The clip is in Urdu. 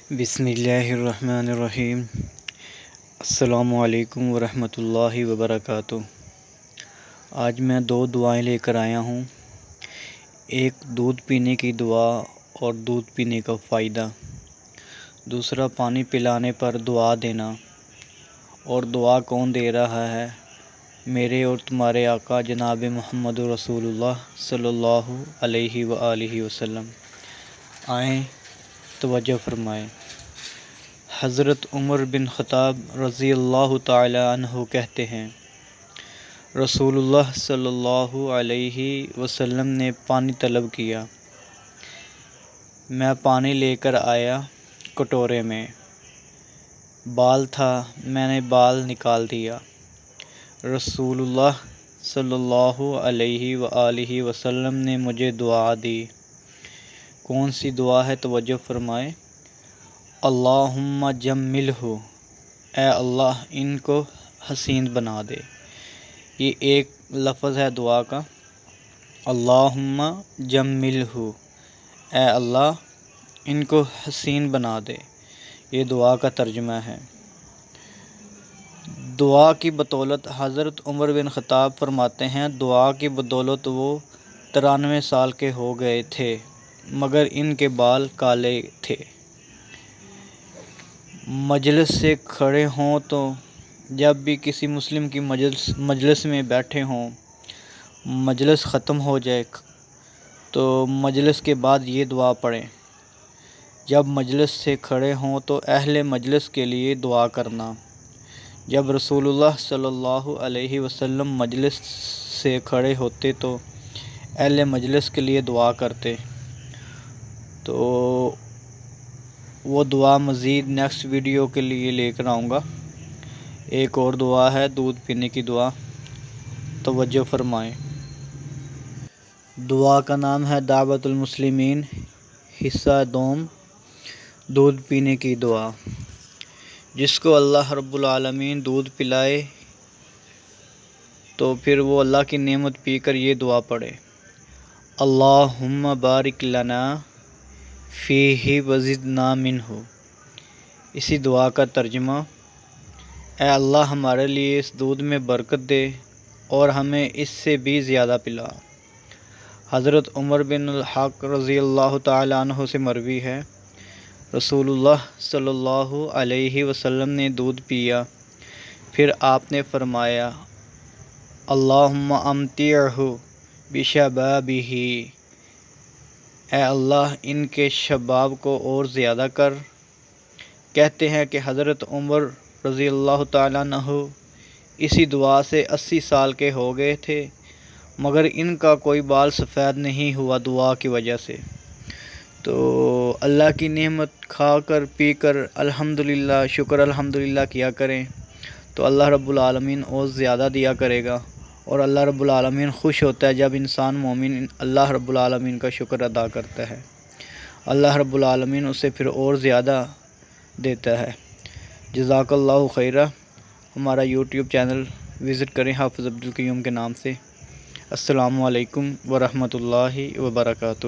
بسم اللہ الرحمن الرحیم۔ السلام علیکم ورحمۃ اللہ وبرکاتہ۔ آج میں دو دعائیں لے کر آیا ہوں، ایک دودھ پینے کی دعا اور دودھ پینے کا فائدہ، دوسرا پانی پلانے پر دعا دینا۔ اور دعا کون دے رہا ہے؟ میرے اور تمہارے آقا جناب محمد رسول اللہ صلی اللہ علیہ وآلہ وسلم۔ آئیں توجہ فرمائیں۔ حضرت عمر بن خطاب رضی اللہ تعالی عنہ کہتے ہیں، رسول اللہ صلی اللہ علیہ وسلم نے پانی طلب کیا، میں پانی لے کر آیا، کٹورے میں بال تھا، میں نے بال نکال دیا۔ رسول اللہ صلی اللہ علیہ وآلہ وسلم نے مجھے دعا دی۔ کون سی دعا ہے؟ توجہ فرمائیں۔ اللہم جملہ، اے اللہ ان کو حسین بنا دے۔ یہ ایک لفظ ہے دعا کا، اللہم جملہ، اے اللہ ان کو حسین بنا دے، یہ دعا کا ترجمہ ہے۔ دعا کی بدولت حضرت عمر بن خطاب فرماتے ہیں، دعا کی بدولت وہ 93 سال کے ہو گئے تھے مگر ان کے بال کالے تھے۔ مجلس سے کھڑے ہوں تو جب بھی کسی مسلم کی مجلس میں بیٹھے ہوں، مجلس ختم ہو جائے تو مجلس کے بعد یہ دعا پڑھیں۔ جب مجلس سے کھڑے ہوں تو اہل مجلس کے لیے دعا کرنا۔ جب رسول اللہ صلی اللہ علیہ وسلم مجلس سے کھڑے ہوتے تو اہل مجلس کے لیے دعا کرتے۔ تو وہ دعا مزید نیکسٹ ویڈیو کے لیے لے کر آؤں گا۔ ایک اور دعا ہے دودھ پینے کی دعا، توجہ فرمائیں۔ دعا کا نام ہے دعوت المسلمین، حصہ دوم، دودھ پینے کی دعا۔ جس کو اللہ رب العالمین دودھ پلائے تو پھر وہ اللہ کی نعمت پی کر یہ دعا پڑھے، اللہم بارک لنا فیہ وزدنا منہ۔ اسی دعا کا ترجمہ، اے اللہ ہمارے لیے اس دودھ میں برکت دے اور ہمیں اس سے بھی زیادہ پلا۔ حضرت عمر بن الحق رضی اللہ تعالی عنہ سے مروی ہے، رسول اللہ صلی اللہ علیہ وسلم نے دودھ پیا، پھر آپ نے فرمایا، اللہم امتعہ بشبابہ، اے اللہ ان کے شباب کو اور زیادہ کر۔ کہتے ہیں کہ حضرت عمر رضی اللہ تعالیٰ عنہ اسی دعا سے 80 سال کے ہو گئے تھے مگر ان کا کوئی بال سفید نہیں ہوا دعا کی وجہ سے۔ تو اللہ کی نعمت کھا کر پی کر الحمدللہ، شکر الحمدللہ کیا کریں تو اللہ رب العالمین اور زیادہ دیا کرے گا، اور اللہ رب العالمین خوش ہوتا ہے جب انسان مومن اللہ رب العالمین کا شکر ادا کرتا ہے، اللہ رب العالمین اسے پھر اور زیادہ دیتا ہے۔ جزاک اللہ خیرہ۔ ہمارا یوٹیوب چینل وزٹ کریں حافظ عبدالقیوم کے نام سے۔ السلام علیکم ورحمۃ اللہ وبرکاتہ۔